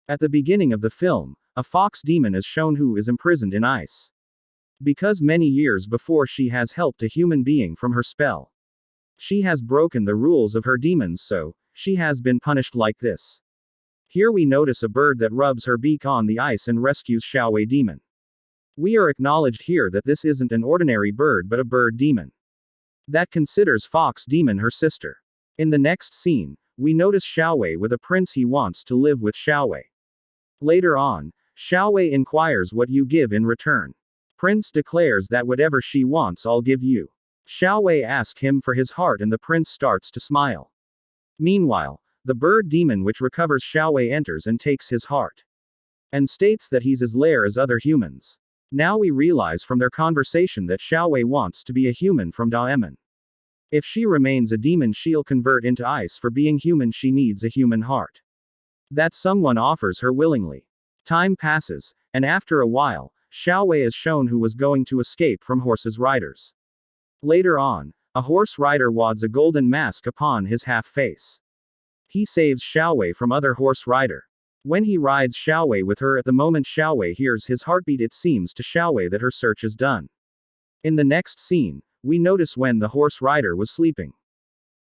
At the beginning of the film, a fox demon is shown who is imprisoned in ice. Because many years before she has helped a human being from her spell. She has broken the rules of her demons, so she has been punished like this. Here we notice a bird that rubs her beak on the ice and rescues Huayi demon. We are acknowledged here that this isn't an ordinary bird but a bird demon. That considers fox demon her sister. In the next scene, we notice Huayi with a prince he wants to live with Huayi. Later on, Huayi inquires what you give in return. Prince declares that whatever she wants I'll give you. Huayi asks him for his heart and the prince starts to smile. Meanwhile, the bird demon which recovers Huayi enters and takes his heart. And states that he's as lair as other humans. Now we realize from their conversation that Huayi wants to be a human from Daemon. If she remains a demon she'll convert into ice. For being human she needs a human heart. That someone offers her willingly. Time passes, and after a while, Huayi is shown who was going to escape from horses' riders. Later on, a horse rider wads a golden mask upon his half face. He saves Huayi from other horse rider. When he rides Huayi with her, at the moment Huayi hears his heartbeat, it seems to Huayi that her search is done. In the next scene, we notice when the horse rider was sleeping.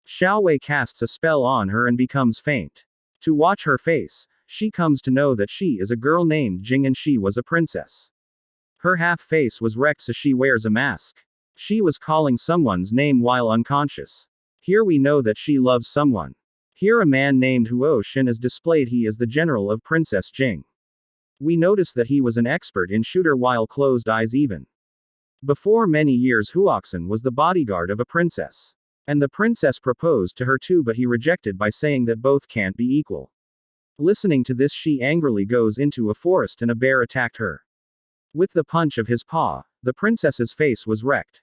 Huayi casts a spell on her and becomes faint. To watch her face, she comes to know that she is a girl named Jing and she was a princess. Her half face was wrecked so she wears a mask. She was calling someone's name while unconscious. Here we know that she loves someone. Here a man named Wuershan is displayed. He is the general of Princess Jing. We notice that he was an expert in shooter while closed eyes even. Before many years Huayi was the bodyguard of a princess. And the princess proposed to her too, but he rejected by saying that both can't be equal. Listening to this she angrily goes into a forest and a bear attacked her. With the punch of his paw, the princess's face was wrecked.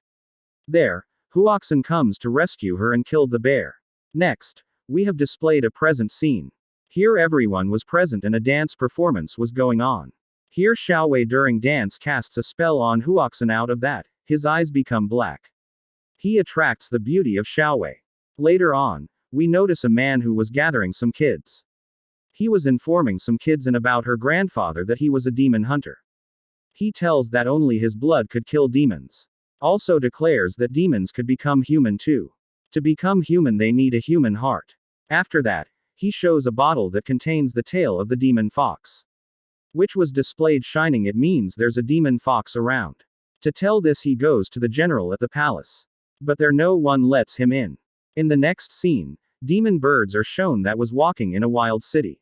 There, Huayi comes to rescue her and killed the bear. Next, we have displayed a present scene. Here everyone was present and a dance performance was going on. Here Huayi during dance casts a spell on Huayi. Out of that, his eyes become black. He attracts the beauty of Huayi. Later on, we notice a man who was gathering some kids. He was informing some kids and about her grandfather that he was a demon hunter. He tells that only his blood could kill demons. Also declares that demons could become human too. To become human they need a human heart. After that, he shows a bottle that contains the tail of the demon fox. Which was displayed shining. It means there's a demon fox around. To tell this he goes to the general at the palace. But there no one lets him in. In the next scene, demon birds are shown that was walking in a wild city.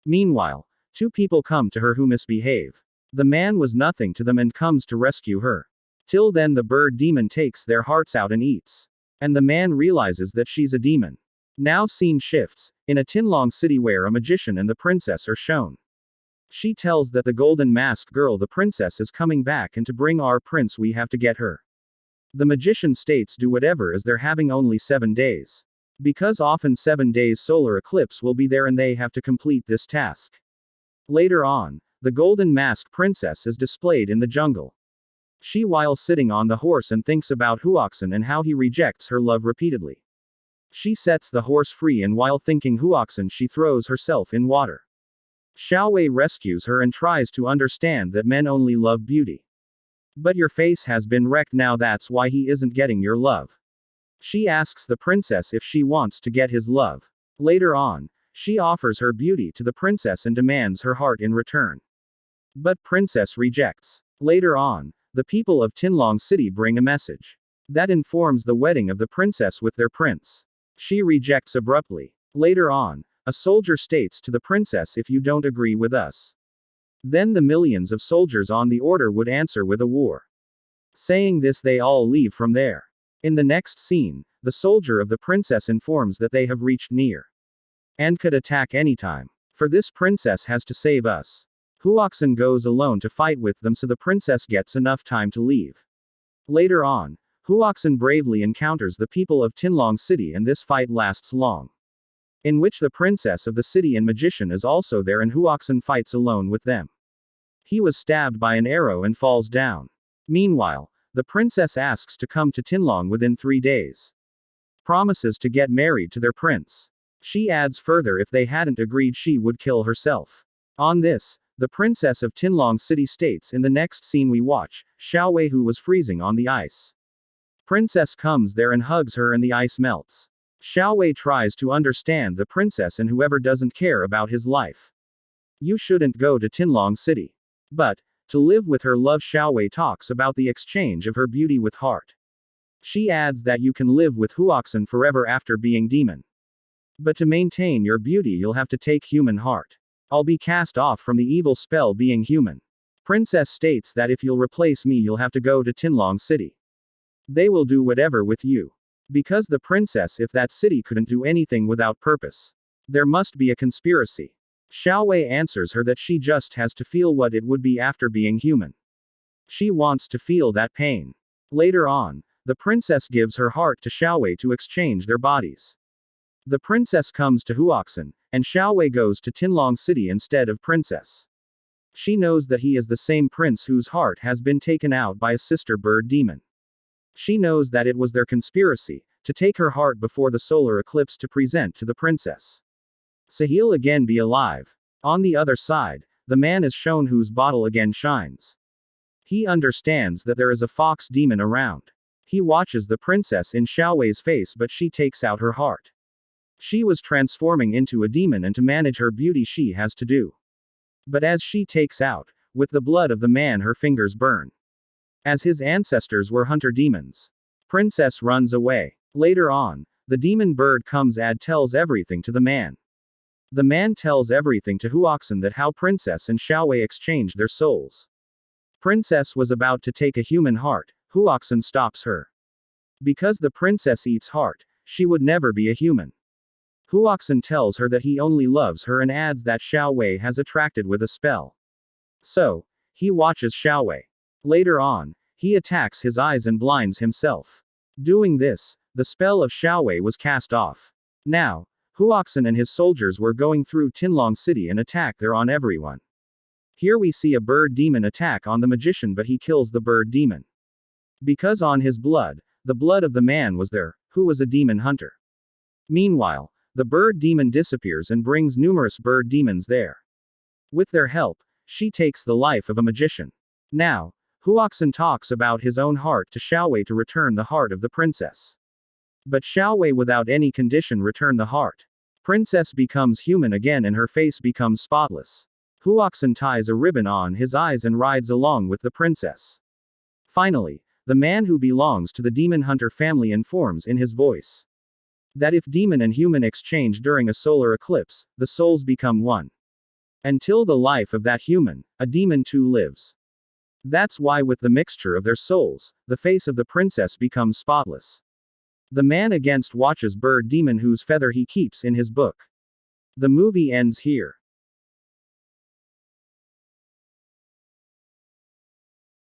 Meanwhile, two people come to her who misbehave. The man was nothing to them and comes to rescue her. Till then the bird demon takes their hearts out and eats. And the man realizes that she's a demon. Now scene shifts, in a Tinlong city where a magician and the princess are shown. She tells that the golden masked girl the princess is coming back and to bring our prince we have to get her. The magician states do whatever as they're having only 7 days. Because often 7 days solar eclipse will be there and they have to complete this task. Later on, the golden masked princess is displayed in the jungle. She while sitting on the horse and thinks about Huayi and how he rejects her love repeatedly. She sets the horse free and while thinking Huayi she throws herself in water. Huayi rescues her and tries to understand that men only love beauty. But your face has been wrecked now, that's why he isn't getting your love. She asks the princess if she wants to get his love. Later on, she offers her beauty to the princess and demands her heart in return. But princess rejects. Later on, the people of Tinlong city bring a message that informs the wedding of the princess with their prince. She rejects abruptly. Later on, a soldier states to the princess, if you don't agree with us, then the millions of soldiers on the order would answer with a war. Saying this they all leave from there. In the next scene, the soldier of the princess informs that they have reached near and could attack anytime. For this princess has to save us. Huayi goes alone to fight with them so the princess gets enough time to leave. Later on, Huayi bravely encounters the people of Tinlong city and this fight lasts long. In which the princess of the city and magician is also there and Huayi fights alone with them. He was stabbed by an arrow and falls down. Meanwhile, the princess asks to come to Tinlong within 3 days. Promises to get married to their prince. She adds further if they hadn't agreed she would kill herself. On this, the princess of Tinlong City states in the next scene we watch, Xiaowei who was freezing on the ice. Princess comes there and hugs her and the ice melts. Xiaowei tries to understand the princess and whoever doesn't care about his life. You shouldn't go to Tinlong City. But, to live with her love Xiaowei talks about the exchange of her beauty with heart. She adds that you can live with Huaxin forever after being demon. But to maintain your beauty you'll have to take human heart. I'll be cast off from the evil spell being human. Princess states that if you'll replace me you'll have to go to Tinlong City. They will do whatever with you. Because the princess if that city couldn't do anything without purpose. There must be a conspiracy. Xiaowei answers her that she just has to feel what it would be after being human. She wants to feel that pain. Later on, the princess gives her heart to Xiaowei to exchange their bodies. The princess comes to Huaxin, and Xiaowei goes to Tinlong City instead of princess. She knows that he is the same prince whose heart has been taken out by a sister bird demon. She knows that it was their conspiracy, to take her heart before the solar eclipse to present to the princess. So he'll again be alive. On the other side, the man is shown whose bottle again shines. He understands that there is a fox demon around. He watches the princess in Xiaowei's face but she takes out her heart. She was transforming into a demon and to manage her beauty she has to do. But as she takes out, with the blood of the man her fingers burn. As his ancestors were hunter demons. Princess runs away. Later on, the demon bird comes and tells everything to the man. The man tells everything to Huaxin that how Princess and Xiaowei exchanged their souls. Princess was about to take a human heart, Huaxin stops her. Because the princess eats heart, she would never be a human. Huaxin tells her that he only loves her and adds that Xiaowei has attracted with a spell. So, he watches Xiaowei. Later on, he attacks his eyes and blinds himself. Doing this, the spell of Xiaowei was cast off. Now, Huaxin and his soldiers were going through Tinlong City and attack there on everyone. Here we see a bird demon attack on the magician but he kills the bird demon. Because on his blood, the blood of the man was there, who was a demon hunter. Meanwhile, the bird demon disappears and brings numerous bird demons there. With their help, she takes the life of a magician. Now, Huaxin talks about his own heart to Xiaowei to return the heart of the princess. But Xiaowei without any condition return the heart. Princess becomes human again and her face becomes spotless. Huaxin ties a ribbon on his eyes and rides along with the princess. Finally, the man who belongs to the demon hunter family informs in his voice that if demon and human exchange during a solar eclipse, the souls become one. Until the life of that human, a demon too lives. That's why with the mixture of their souls, the face of the princess becomes spotless. The man against watches bird demon whose feather he keeps in his book. The movie ends here.